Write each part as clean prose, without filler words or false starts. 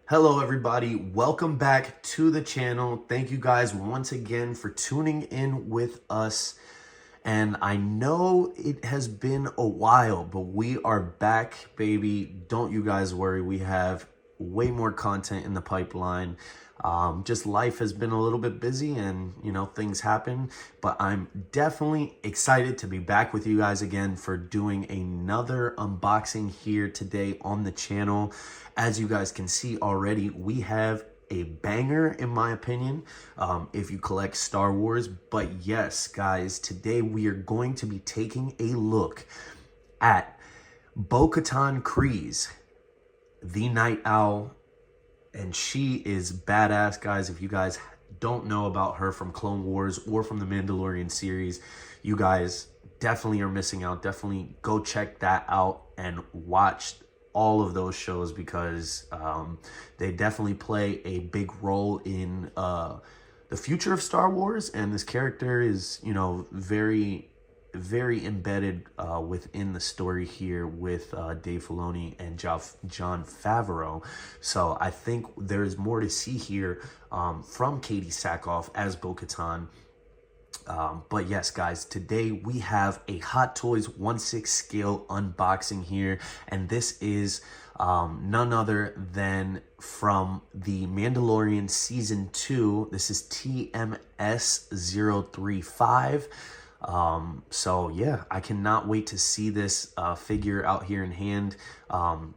Hello everybody, welcome back to the channel. Thank you guys once again for tuning in with us. And I know it has been a while, but we are back, baby. Don't you guys worry, we have way more content in the pipeline. Just life has been a little bit busy and, things happen. But I'm definitely excited to be back with you guys again for doing another unboxing here today on the channel. As you guys can see already, we have a banger in my opinion, if you collect Star Wars. But yes, guys, today we are going to be taking a look at Bo-Katan Kryze, the Night Owl. And she is badass, guys. If you guys don't know about her from Clone Wars or from the Mandalorian series, you guys definitely are missing out. Definitely go check that out and watch all of those shows, because they definitely play a big role in the future of Star Wars. And this character is, very embedded within the story here with Dave Filoni and Jon Favreau. So I think there's more to see here from Katie Sackhoff as Bo-Katan. But yes, guys, today we have a Hot Toys 1/6 scale unboxing here, and this is none other than from the Mandalorian Season 2. This is TMS035. So yeah, I cannot wait to see this figure out here in hand.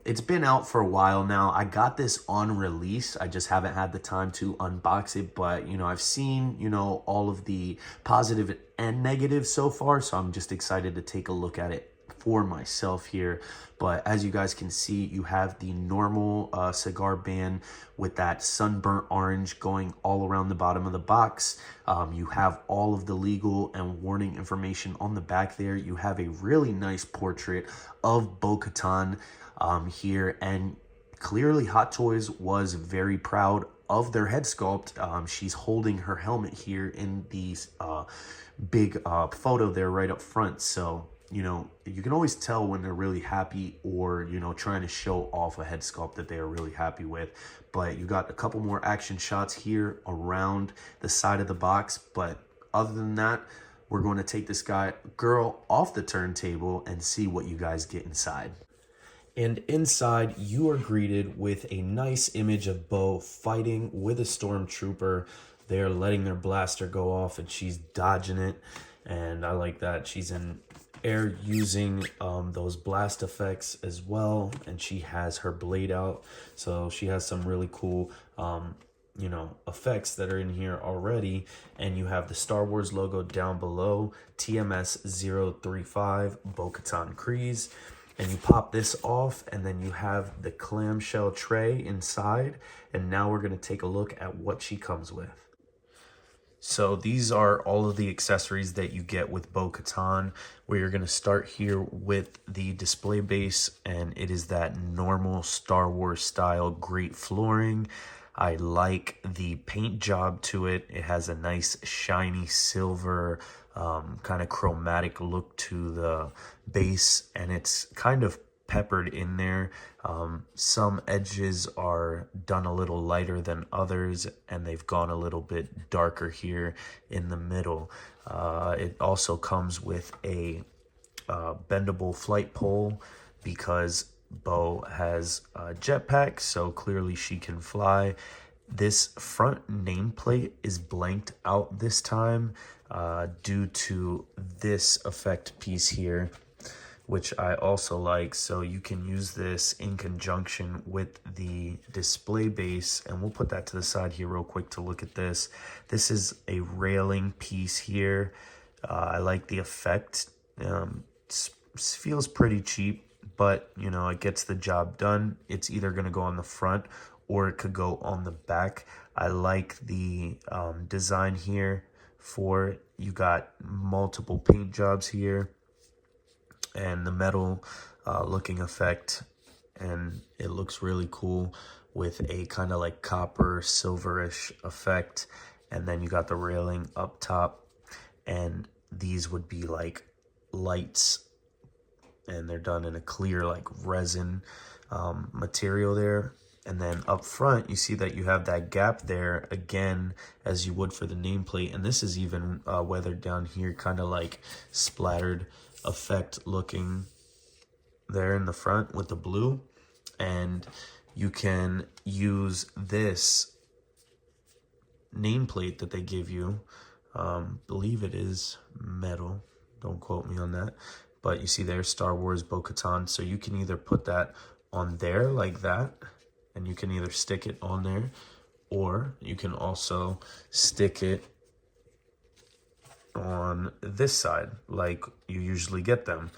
It's been out for a while now. I got this on release. I just haven't had the time to unbox it, but I've seen all of the positive and negative so far, so I'm just excited to take a look at it for myself here. But as you guys can see, you have the normal cigar band with that sunburnt orange going all around the bottom of the box. You have all of the legal and warning information on the back there. You have a really nice portrait of Bo-Katan here, and clearly Hot Toys was very proud of their head sculpt. She's holding her helmet here in these big photo there right up front. So you can always tell when they're really happy, or trying to show off a head sculpt that they are really happy with. But you got a couple more action shots here around the side of the box. But other than that, we're going to take this girl off the turntable and see what you guys get inside. And inside, you are greeted with a nice image of Bo fighting with a stormtrooper. They're letting their blaster go off and she's dodging it. And I like that. She's in air using those blast effects as well. And she has her blade out. So she has some really cool, effects that are in here already. And you have the Star Wars logo down below, TMS035, Bo-Katan Kryze. And you pop this off, and then you have the clamshell tray inside. And now we're going to take a look at what she comes with. So these are all of the accessories that you get with Bo-Katan. We're going to start here with the display base, and it is that normal Star Wars style great flooring. I like the paint job to it. It has a nice shiny silver kind of chromatic look to the base, and it's kind of peppered in there. Some edges are done a little lighter than others, and they've gone a little bit darker here in the middle. It also comes with a bendable flight pole, because Bo has a jetpack, so clearly she can fly. This front nameplate is blanked out this time due to this effect piece here, which I also like. So you can use this in conjunction with the display base, and we'll put that to the side here real quick to look at this. This is a railing piece here. I like the effect. Feels pretty cheap, but it gets the job done. It's either going to go on the front or it could go on the back. I like the design here for it. You got multiple paint jobs here, and the metal looking effect, and it looks really cool with a kind of like copper silverish effect. And then you got the railing up top, and these would be like lights, and they're done in a clear like resin material there. And then up front, you see that you have that gap there again, as you would for the nameplate. And this is even weathered down here, kind of like splattered effect looking there in the front with the blue. And you can use this nameplate that they give you. Believe it is metal. Don't quote me on that. But you see there, Star Wars Bo-Katan. So you can either put that on there like that, and you can either stick it on there, or you can also stick it on this side like you usually get them.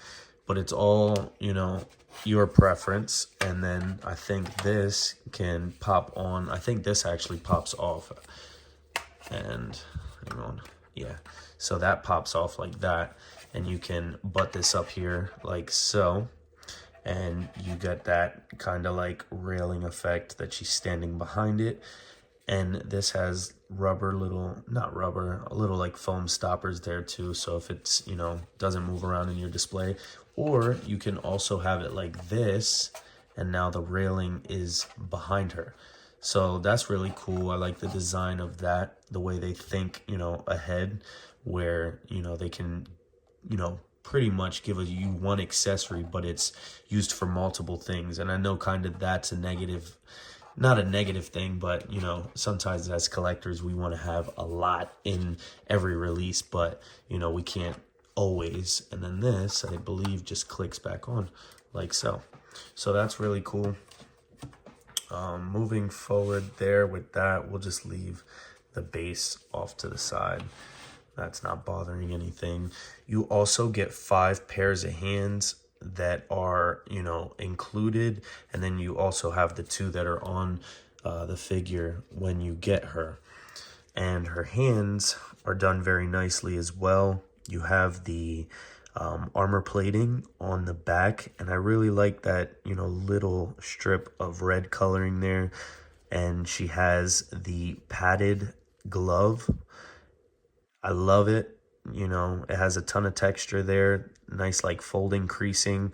But it's all, you know, your preference. And then I think this can pop on. I think this actually pops off. And hang on, yeah, so that pops off like that, and you can butt this up here like so, and you get that kind of like railing effect that she's standing behind it. And this has rubber, little, not rubber, a little like foam stoppers there too, so if it's, you know, doesn't move around in your display. Or you can also have it like this, and now the railing is behind her. So that's really cool. I like the design of that, the way they think, you know, ahead, where, you know, they can, you know, pretty much give you one accessory, but it's used for multiple things. And I know kind of that's a negative, not a negative thing, but, you know, sometimes as collectors, we want to have a lot in every release, but, you know, we can't always. And then this, I believe, just clicks back on like so. So that's really cool. Moving forward there with that, we'll just leave the base off to the side. That's not bothering anything. You also get 5 pairs of hands that are, you know, included. And then you also have the 2 that are on the figure when you get her. And her hands are done very nicely as well. You have the armor plating on the back, and I really like that, you know, little strip of red coloring there. And she has the padded glove. I love it. You know, it has a ton of texture there, nice like folding creasing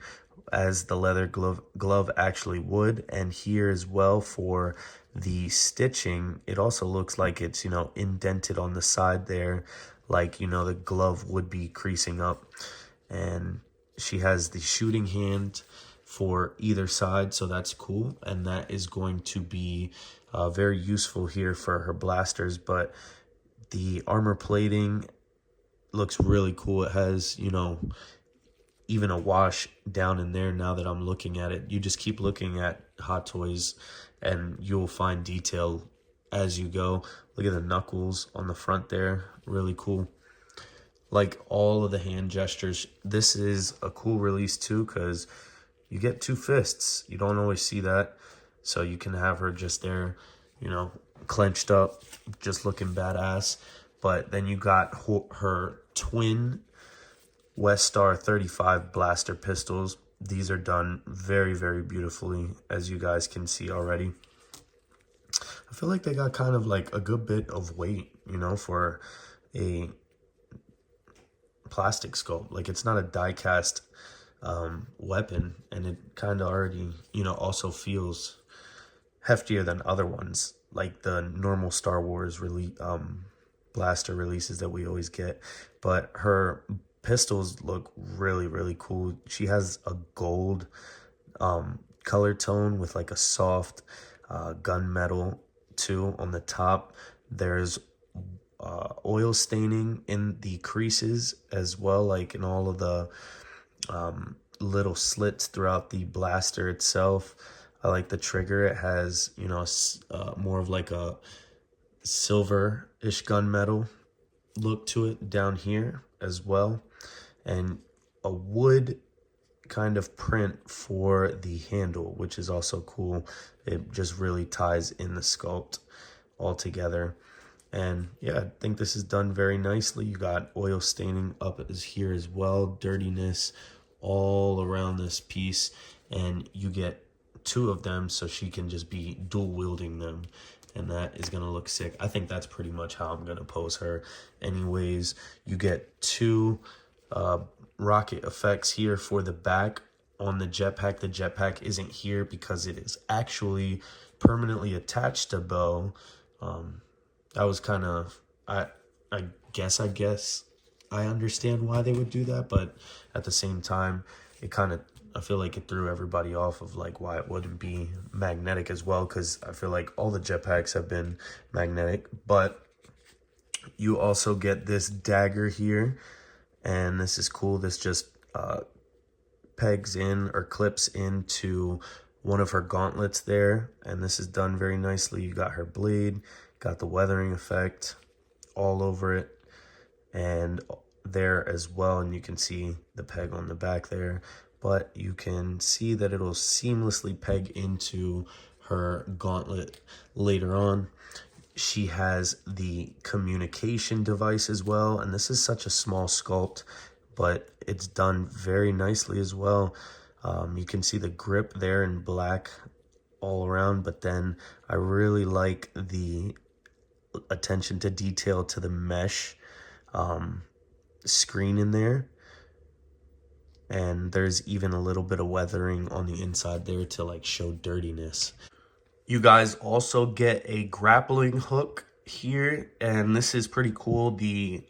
as the leather glove actually would. And here as well for the stitching, it also looks like it's, you know, indented on the side there, like, you know, the glove would be creasing up. And she has the shooting hand for either side, so that's cool. And that is going to be very useful here for her blasters. But the armor plating looks really cool. It has, you know, even a wash down in there. Now that I'm looking at it, you just keep looking at Hot Toys and you'll find detail as you go. Look at the knuckles on the front there, really cool. Like all of the hand gestures. This is a cool release too, because you get 2 fists. You don't always see that. So you can have her just there, you know, clenched up, just looking badass. But then you got her twin West Star 35 blaster pistols. These are done very, very beautifully, as you guys can see already. I feel like they got kind of like a good bit of weight, you know, for a plastic sculpt. Like, it's not a die cast weapon, and it kind of already, you know, also feels heftier than other ones, like the normal Star Wars blaster releases that we always get. But her pistols look really, really cool. She has a gold color tone with like a soft gunmetal too on the top. There's oil staining in the creases as well, like in all of the little slits throughout the blaster itself. I like the trigger. It has, you know, more of like a silver-ish gunmetal look to it down here as well, and a wood kind of print for the handle, which is also cool. It just really ties in the sculpt all together. And yeah, I think this is done very nicely. You got oil staining up as here as well, dirtiness all around this piece, and you get 2 of them, so she can just be dual wielding them, and that is gonna look sick. I think that's pretty much how I'm gonna pose her anyways. You get 2 rocket effects here for the back on the jetpack. The jetpack isn't here because it is actually permanently attached to Bo. That was kind of, I guess I understand why they would do that, but at the same time, it kind of, I feel like it threw everybody off of like why it wouldn't be magnetic as well, because I feel like all the jetpacks have been magnetic. But you also get this dagger here, and this is cool. This just pegs in or clips into one of her gauntlets there, and this is done very nicely. You got her blade, got the weathering effect all over it and there as well, and you can see the peg on the back there, but you can see that it'll seamlessly peg into her gauntlet later on. She has the communication device as well, and this is such a small sculpt, but it's done very nicely as well. You can see the grip there in black all around, but then I really like the attention to detail to the mesh screen in there, and there's even a little bit of weathering on the inside there to like show dirtiness. You guys also get a grappling hook here, and this is pretty cool. The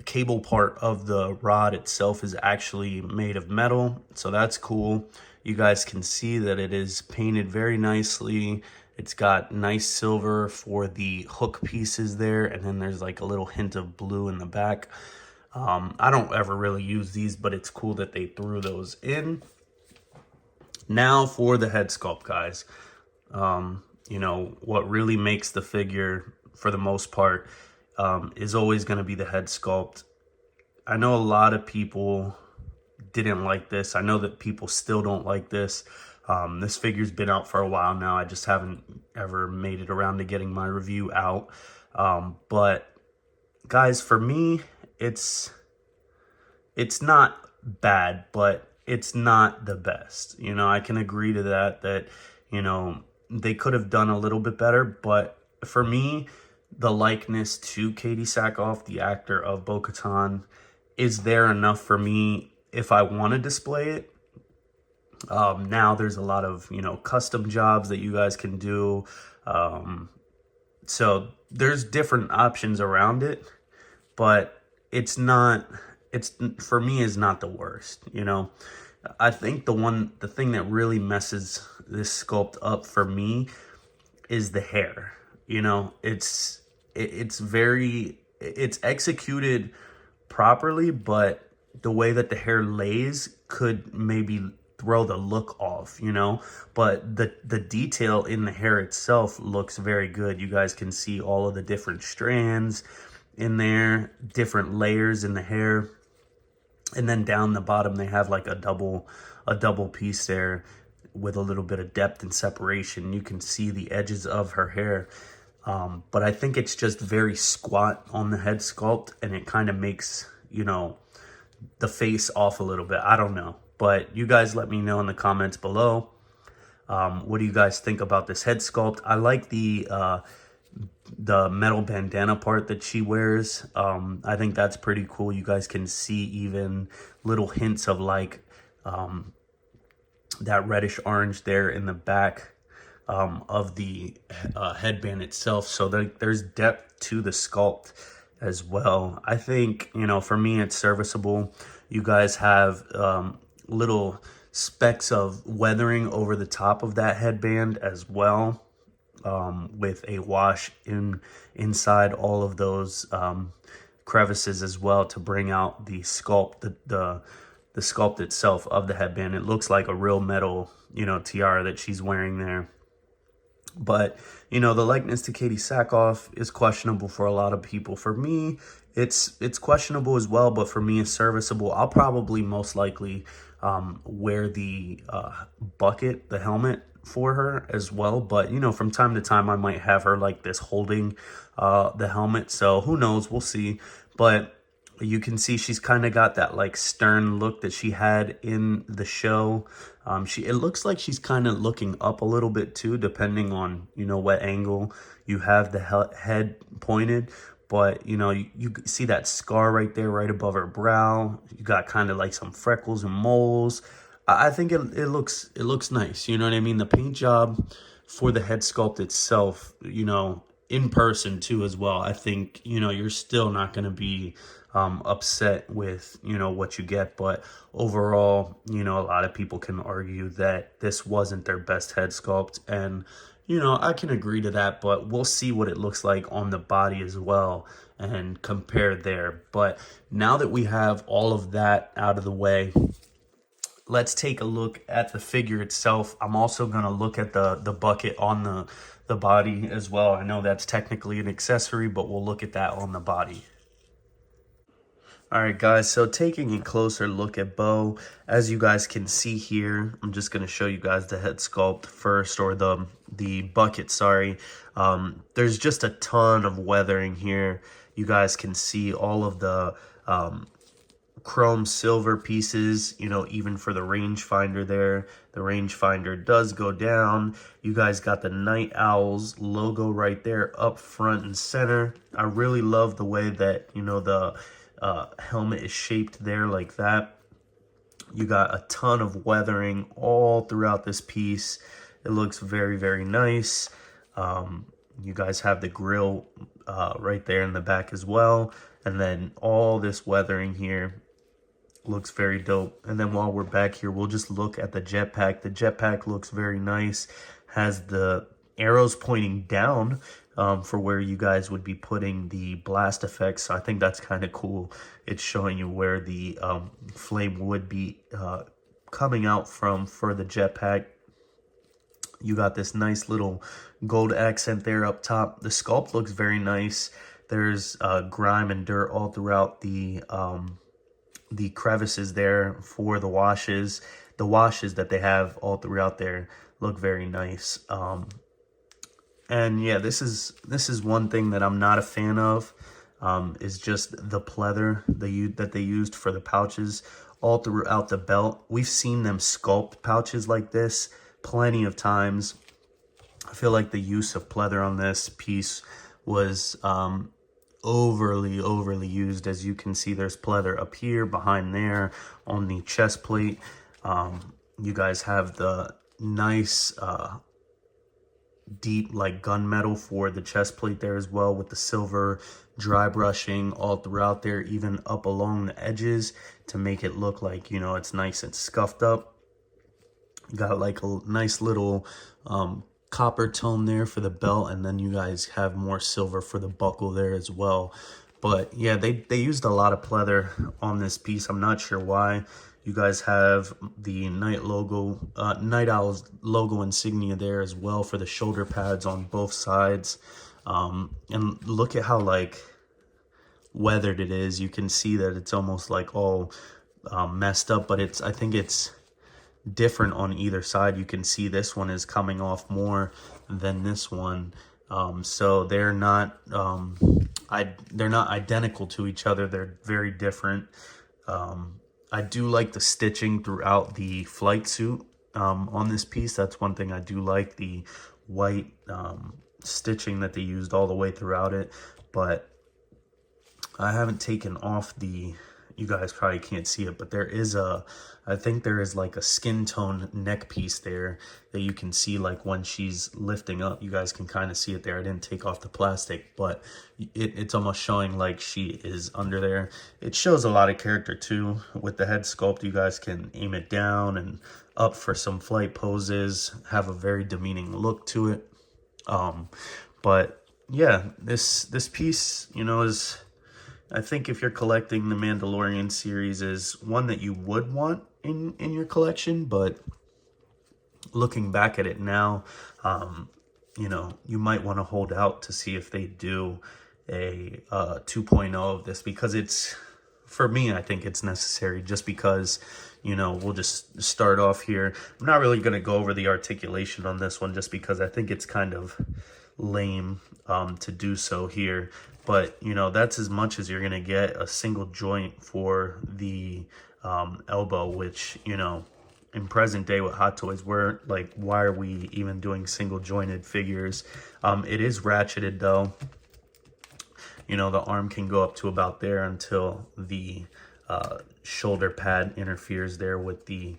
cable part of the rod itself is actually made of metal, so that's cool. You guys can see that it is painted very nicely. It's got nice silver for the hook pieces there, and then there's like a little hint of blue in the back. I don't ever really use these, but it's cool that they threw those in. Now for the head sculpt, guys. You know, what really makes the figure, for the most part, is always going to be the head sculpt. I know a lot of people didn't like this. I know that people still don't like this. This figure's been out for a while now. I just haven't ever made it around to getting my review out. But guys, for me, it's not bad, but it's not the best. You know, I can agree to that, you know, they could have done a little bit better. But for me, the likeness to Katee Sackhoff, the actor of Bo-Katan, is there enough for me if I want to display it. Now there's a lot of, you know, custom jobs that you guys can do. So there's different options around it, but it's for me is not the worst, you know. I think the thing that really messes this sculpt up for me is the hair. You know, it's executed properly, but the way that the hair lays could maybe throw the look off, you know. But the detail in the hair itself looks very good. You guys can see all of the different strands in there, different layers in the hair. And then down the bottom, they have like a double piece there with a little bit of depth and separation. You can see the edges of her hair. But I think it's just very squat on the head sculpt, and it kind of makes, you know, the face off a little bit. I don't know. But you guys let me know in the comments below. What do you guys think about this head sculpt? I like the metal bandana part that she wears. I think that's pretty cool. You guys can see even little hints of like that reddish orange there in the back of the headband itself. So there's depth to the sculpt as well. I think, you know, for me, it's serviceable. You guys have little specks of weathering over the top of that headband as well, with a wash inside all of those crevices as well to bring out the sculpt, the sculpt itself of the headband. It looks like a real metal, you know, tiara that she's wearing there. But, you know, the likeness to Katee Sackhoff is questionable for a lot of people. For me, it's questionable as well, but for me, it's serviceable. I'll probably most likely wear the bucket, the helmet, for her as well. But, you know, from time to time, I might have her like this holding the helmet. So who knows? We'll see. But you can see she's kind of got that like stern look that she had in the show. It looks like she's kind of looking up a little bit too, depending on, you know, what angle you have the head pointed. But, you know, you see that scar right there, right above her brow. You got kind of like some freckles and moles. I think it looks nice. You know what I mean? The paint job for the head sculpt itself, you know, in person too as well. I think, you know, you're still not going to be upset with, you know, what you get. But overall, you know, a lot of people can argue that this wasn't their best head sculpt. And, you know, I can agree to that, but we'll see what it looks like on the body as well and compare there. But now that we have all of that out of the way, let's take a look at the figure itself. I'm also going to look at the bucket on the body as well. I know that's technically an accessory, but we'll look at that on the body. All right, guys, so taking a closer look at Bo, as you guys can see here, I'm just going to show you guys the head sculpt first, or the bucket, sorry. There's just a ton of weathering here. You guys can see all of the chrome silver pieces, you know, even for the rangefinder there. The rangefinder does go down. You guys got the Night Owls logo right there up front and center. I really love the way that, you know, the helmet is shaped there like that. You got a ton of weathering all throughout this piece. It looks very, very nice. You guys have the grill right there in the back as well. And then all this weathering here looks very dope. And then while we're back here, we'll just look at the jetpack. The jetpack looks very nice. Has the arrows pointing down for where you guys would be putting the blast effects. So I think that's kind of cool. It's showing you where the flame would be coming out from for the jetpack. You got this nice little gold accent there up top. The sculpt looks very nice. There's grime and dirt all throughout the crevices there for the washes. The washes that they have all throughout there look very nice. And yeah, this is one thing that I'm not a fan of, is just the pleather that they used for the pouches all throughout the belt. We've seen them sculpt pouches like this plenty of times. I feel like the use of pleather on this piece was overly used. As you can see, there's pleather up here, behind there, on the chest plate. You guys have the nice deep like gunmetal for the chest plate there as well, with the silver dry brushing all throughout there, even up along the edges to make it look like, you know, it's nice and scuffed up. You got like a nice little copper tone there for the belt, and then you guys have more silver for the buckle there as well. But yeah, they used a lot of pleather on this piece. I'm not sure why. You guys have the Night Owls logo insignia there as well for the shoulder pads on both sides. And look at how like weathered it is. You can see that it's almost like all messed up, but I think it's different on either side. You can see this one is coming off more than this one. So they're not identical to each other. They're very different. I do like the stitching throughout the flight suit on this piece. That's one thing I do like, the white stitching that they used all the way throughout it. But I haven't taken off the, you guys probably can't see it, but there is I think there is like a skin tone neck piece there that you can see, like when she's lifting up. You guys can kind of see it there. I didn't take off the plastic, but it's almost showing like she is under there. It shows a lot of character too with the head sculpt. You guys can aim it down and up for some flight poses, have a very demeaning look to it. But yeah, this piece, you know, is, I think if you're collecting the Mandalorian series, is one that you would want in your collection. But looking back at it now, you know, you might want to hold out to see if they do a 2.0 of this, because it's, for me, I think it's necessary, just because, you know, we'll just start off here. I'm not really going to go over the articulation on this one, just because I think it's kind of lame to do so here. But, you know, that's as much as you're going to get, a single joint for the elbow, which, you know, in present day with Hot Toys, we're like, why are we even doing single jointed figures? It is ratcheted though. You know, the arm can go up to about there until the shoulder pad interferes there with the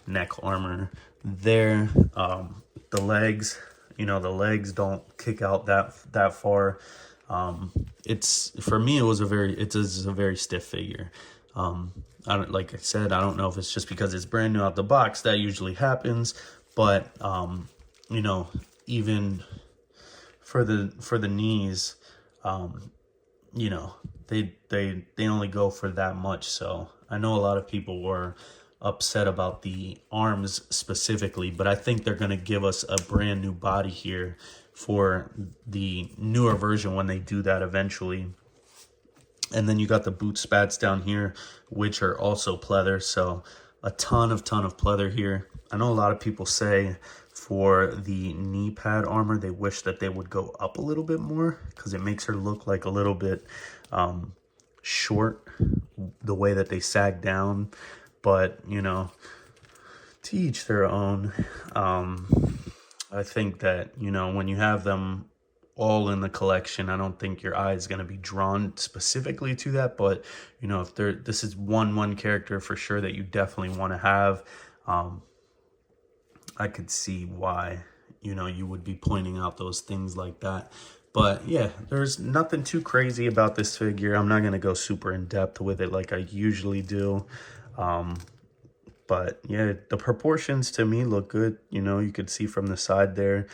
neck armor there. The legs, you know, the legs don't kick out that far. It's, for me, it is a very stiff figure. I don't, like I said, I don't know if it's just because it's brand new out the box. That usually happens, but you know, even for the knees, you know, they only go for that much. So I know a lot of people were upset about the arms specifically, but I think they're going to give us a brand new body here for the newer version when they do that eventually. And then you got the boot spats down here, which are also pleather. So a ton of pleather here. I know a lot of people say for the knee pad armor, they wish that they would go up a little bit more because it makes her look like a little bit short, the way that they sag down. But, you know, to each their own. I think that, you know, when you have them all in the collection, I don't think your eye is going to be drawn specifically to that. But, you know, if this is one character for sure that you definitely want to have, I could see why, you know, you would be pointing out those things like that. But yeah, there's nothing too crazy about this figure. I'm not going to go super in depth with it like I usually do. But yeah, the proportions to me look good. You know, you could see from the side there.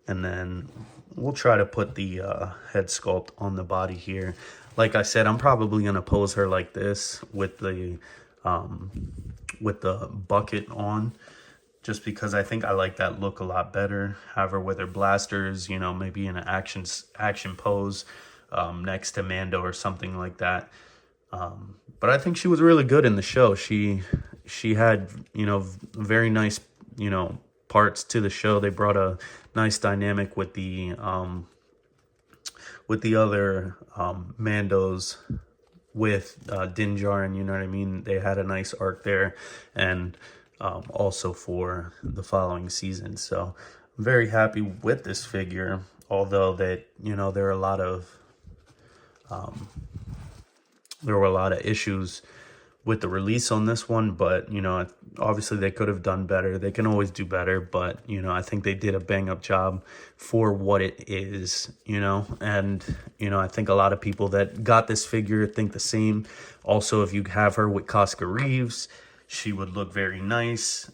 And then we'll try to put the head sculpt on the body here. Like I said, I'm probably going to pose her like this with the bucket on, just because I think I like that look a lot better. Have her with her blasters, you know, maybe in an action pose next to Mando or something like that. But I think she was really good in the show. She had, you know, very nice, you know, parts to the show. They brought a nice dynamic with the other Mandos with Din Djarin, you know what I mean? They had a nice arc there, and also for the following season. So I'm very happy with this figure, although that, you know, there were a lot of issues with the release on this one, but, you know, obviously they could have done better. They can always do better, but, you know, I think they did a bang up job for what it is, you know. And, you know, I think a lot of people that got this figure think the same. Also, if you have her with Casca Reeves, she would look very nice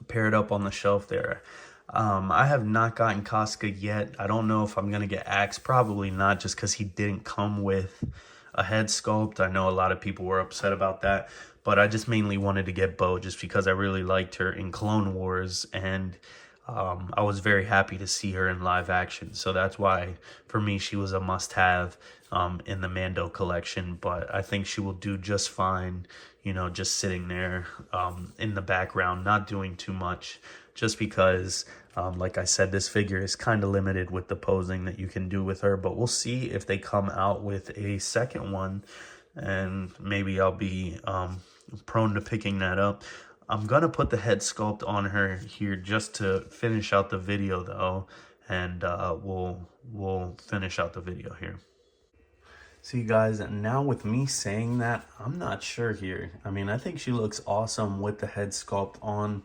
paired up on the shelf there. I have not gotten Casca yet. I don't know if I'm gonna get Axe. Probably not, just because he didn't come with a head sculpt. I know a lot of people were upset about that, but I just mainly wanted to get Bo just because I really liked her in Clone Wars, and I was very happy to see her in live action. So that's why, for me, she was a must-have in the Mando collection. But I think she will do just fine, you know, just sitting there in the background, not doing too much, just because, like I said, this figure is kind of limited with the posing that you can do with her. But we'll see if they come out with a second one, and maybe I'll be prone to picking that up. I'm gonna put the head sculpt on her here just to finish out the video, though, and we'll finish out the video here. So you guys, now with me saying that, I'm not sure here. I mean, I think she looks awesome with the head sculpt on.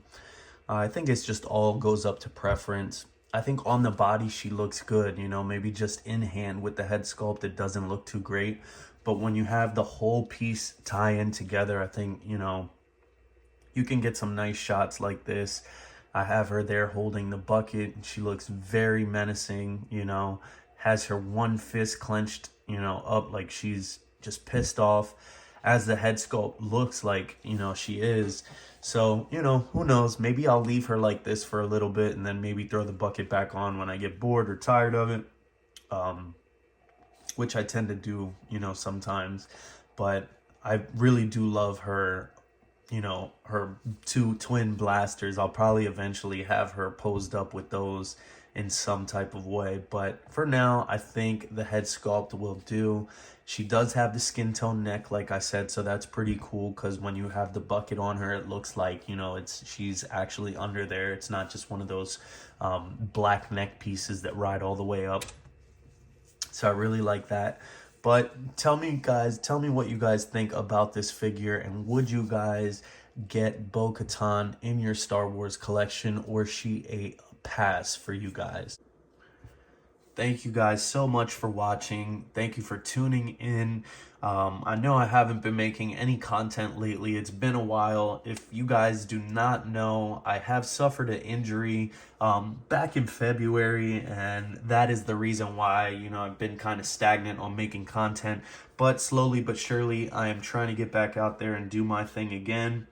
I think it's just all goes up to preference. I think on the body she looks good, you know, maybe just in hand with the head sculpt it doesn't look too great. But when you have the whole piece tie in together, I think, you know, you can get some nice shots like this. I have her there holding the bucket. She looks very menacing, you know, has her one fist clenched, you know, up like she's just pissed off, as the head sculpt looks like, you know, she is. So, you know, who knows? Maybe I'll leave her like this for a little bit and then maybe throw the bucket back on when I get bored or tired of it, which I tend to do, you know, sometimes. But I really do love her, you know, her two twin blasters. I'll probably eventually have her posed up with those in some type of way, but for now I think the head sculpt will do. She does have the skin tone neck, like I said, so that's pretty cool, because when you have the bucket on her, it looks like, you know, she's actually under there. It's not just one of those black neck pieces that ride all the way up. So I really like that. But tell me what you guys think about this figure, and would you guys get Bo-Katan in your Star Wars collection, or she a pass for you guys. Thank you guys so much for watching. Thank you for tuning in. I know I haven't been making any content lately. It's been a while. If you guys do not know, I have suffered an injury back in February, and that is the reason why, I've been kind of stagnant on making content. But slowly but surely, I am trying to get back out there and do my thing again.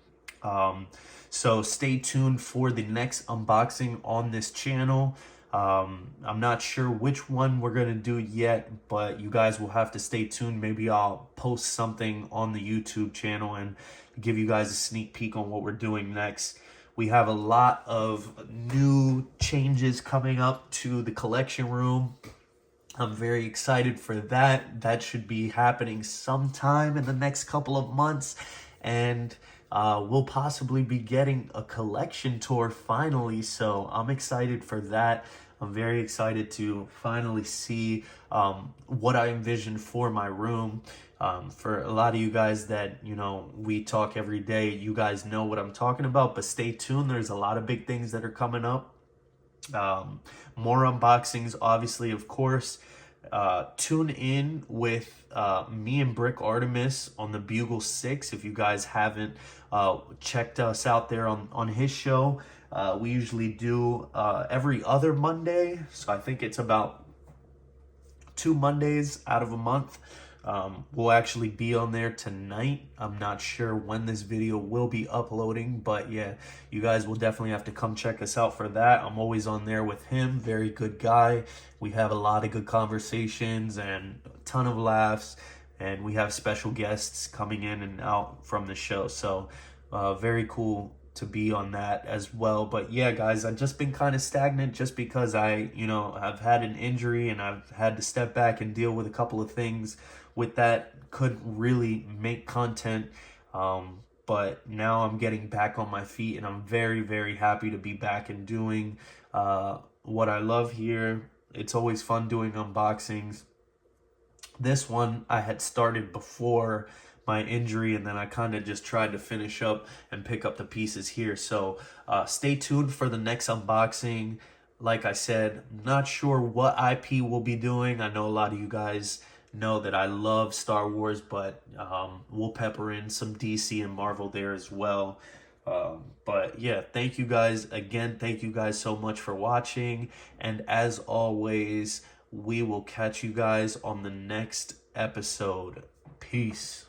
So stay tuned for the next unboxing on this channel. I'm not sure which one we're going to do yet, but you guys will have to stay tuned. Maybe I'll post something on the YouTube channel and give you guys a sneak peek on what we're doing next. We have a lot of new changes coming up to the collection room. I'm very excited for that. That should be happening sometime in the next couple of months. And we'll possibly be getting a collection tour finally. So I'm excited for that. I'm very excited to finally see what I envision for my room. For a lot of you guys that, we talk every day, you guys know what I'm talking about, but stay tuned. There's a lot of big things that are coming up. More unboxings, obviously, of course. Tune in with me and Brick Artemis on the Bugle 6 if you guys haven't checked us out there on his show. We usually do every other Monday, so I think it's about 2 Mondays out of a month. We'll actually be on there tonight. I'm not sure when this video will be uploading, but yeah, you guys will definitely have to come check us out for that. I'm always on there with him. Very good guy. We have a lot of good conversations and a ton of laughs, and we have special guests coming in and out from the show. So very cool to be on that as well. But yeah, guys, I've just been kind of stagnant just because I've had an injury and I've had to step back and deal with a couple of things with that. Couldn't really make content, but now I'm getting back on my feet, and I'm very, very happy to be back and doing what I love here. It's always fun doing unboxings. This one I had started before my injury, and then I kind of just tried to finish up and pick up the pieces here. So stay tuned for the next unboxing. Like I said, not sure what IP we'll be doing. I know a lot of you guys know that I love Star Wars, but we'll pepper in some DC and Marvel there as well. But yeah, thank you guys again. Thank you guys so much for watching. And as always, we will catch you guys on the next episode. Peace.